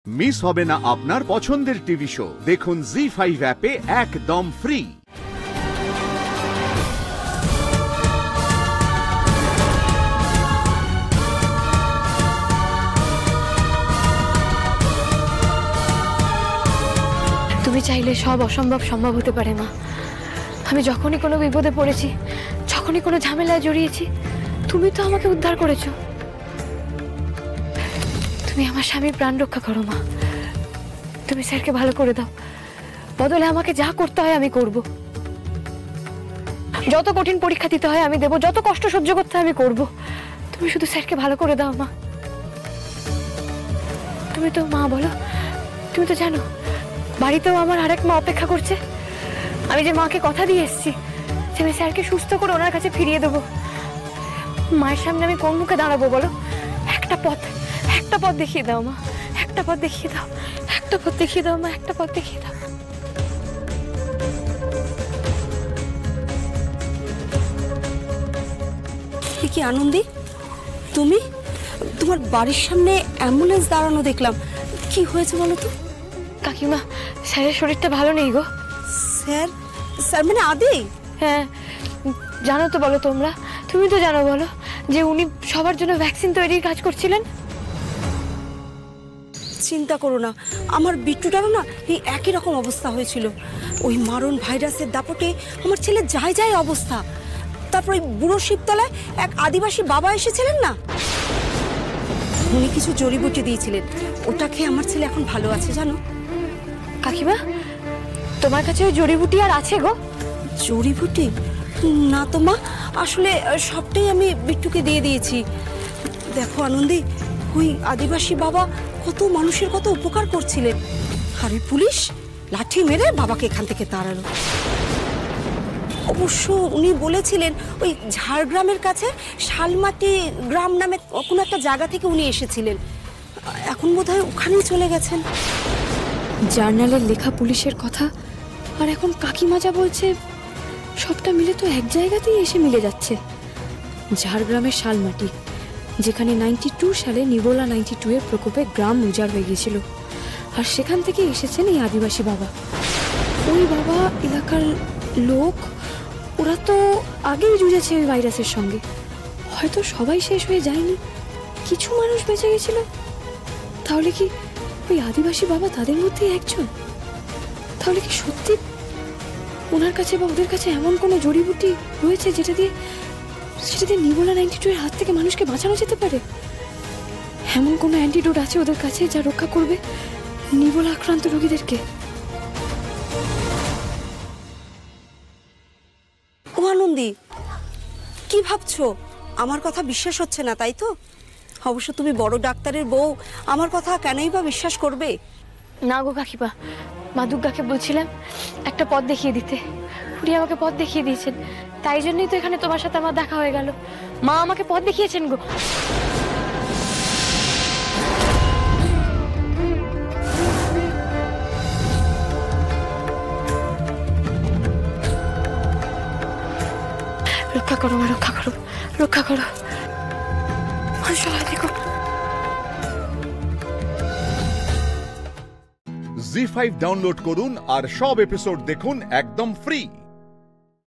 Miss হবে না আপনার পছন্দের টিভি শো। দেখুন জি5 অ্যাপে একদম ফ্রি। তুমি চাইলে সব অসম্ভব সম্ভব হতে পারে মা। আমি যখনই কোনো বিপদে পড়েছি, যখনই কোনো ঝামেলায় জড়িয়েছি, তুমি তো আমাকে উদ্ধার করেছো। তুমি আমার স্বামীর প্রাণ রক্ষা করো মা। তুমি স্যারকে ভালো করে দাও, বদলে আমাকে যা করতে হয় আমি করব। যত কঠিন পরীক্ষা দিতে হয় আমি দেব, যত কষ্ট সহ্য করতে হয় আমি করব। তুমি শুধু স্যারকে ভালো করে দাও মা। তুমি তো মা বলো, তুমি তো জানো বাড়িতেও আমার আরেক মা অপেক্ষা করছে। আমি যে মাকে কথা দিয়ে এসেছি যে আমি স্যারকে সুস্থ করে ওনার কাছে ফিরিয়ে দেবো। মায়ের সামনে আমি কোন মুখে দাঁড়াবো বলো? একটা পথ দেখিয়ে দাও মা, একটা পথ দেখিয়ে দাও, একটা পথ দেখিয়ে দাও মা, একটা পথ দেখিয়ে দাও। কি আনন্দী, তুমি তোমার বাড়ির সামনে অ্যাম্বুলেন্স দাঁড়ানো দেখলাম, কি হয়েছে বলো তো? কাকিমা, স্যারের শরীরটা ভালো নেই গো। স্যার? স্যার মানে আদি? হ্যাঁ, জানো তো বলো তোমরা, তুমি তো জানো বলো যে উনি সবার জন্য ভ্যাকসিন তৈরির কাজ করছিলেন। চিন্তা করো না, আমার বিট্টুটারও না এই একই রকম অবস্থা হয়েছিল। ওই মারণ ভাইরাসের দাপটে আমার ছেলে যায় অবস্থা। তারপর ওই বুড়ো শিবতলায় এক আদিবাসী বাবা এসেছিলেন না, উনি কিছু জড়িবুটি দিয়েছিলেন, ওটা খেয়ে আমার ছেলে এখন ভালো আছে জানো। কাকিমা, তোমার কাছে ওই জড়িবুটি আর আছে গো? জড়িবুটি? না তো মা, আসলে সবটাই আমি বিট্টুকে দিয়ে দিয়েছি। দেখো আনন্দী, ওই আদিবাসী বাবা কত মানুষের কত উপকার করছিলেন, আরে পুলিশ লাঠি মেরে বাবাকে এখান থেকে তাড়ালো। অবশ্য উনি বলেছিলেন ওই ঝাড়গ্রামের কাছে শালমাটি গ্রাম নামে কোনো একটা জায়গা থেকে উনি এসেছিলেন, এখন বোধহয় ওখানেই চলে গেছেন। জার্নালের লেখা পুলিশের কথা আর এখন কাকিমা যা বলছে, সবটা মিলে তো এক জায়গাতেই এসে মিলে যাচ্ছে। ঝাড়গ্রামের শালমাটি, যেখানে 92 সালে নিবোলা 92 এর প্রকোপে গ্রাম উজাড় হয়ে গিয়েছিল, আর সেখান থেকে এসেছেন এই আদিবাসী বাবা। ওই বাবা এলাকার লোক, ওরা তো আগেই জুঝেছে ওই ভাইরাসের সঙ্গে। হয়তো সবাই শেষ হয়ে যায়নি, কিছু মানুষ বেঁচে গেছিল। তাহলে কি ওই আদিবাসী বাবা তাদের মধ্যে একজন? তাহলে কি সত্যি ওনার কাছে বা ওদের কাছে এমন কোনো জড়িবুটি রয়েছে যেটা দিয়ে নিবোলা 92 এর হাত থেকে মানুষকে বাঁচানো যেতে পারে? এমন কোনো অ্যান্টিডোট আছে ওদের কাছে যা রক্ষা করবে নিবোলা আক্রান্ত রোগীদেরকে? ও আনন্দী, কি ভাবছো? আমার কথা বিশ্বাস হচ্ছে না তাই তো? অবশ্য তুমি বড় ডাক্তারের বউ, আমার কথা কেনই বা বিশ্বাস করবে? না গো কাকিমা, মা দুর্গাকে বলছিলাম একটা পথ দেখিয়ে দিতে, উনি আমাকে পথ দেখিয়ে দিয়েছেন। তাই জন্যই তো এখানে তোমার সাথে আমার দেখা হয়ে গেল। মা আমাকে পথ দেখিয়েছেন গো। রক্ষা করো মা, রক্ষা করো, রক্ষা করো। সবাই দেখো। জি5 ডাউনলোড করুন আর সব এপিসোড দেখুন একদম ফ্রি।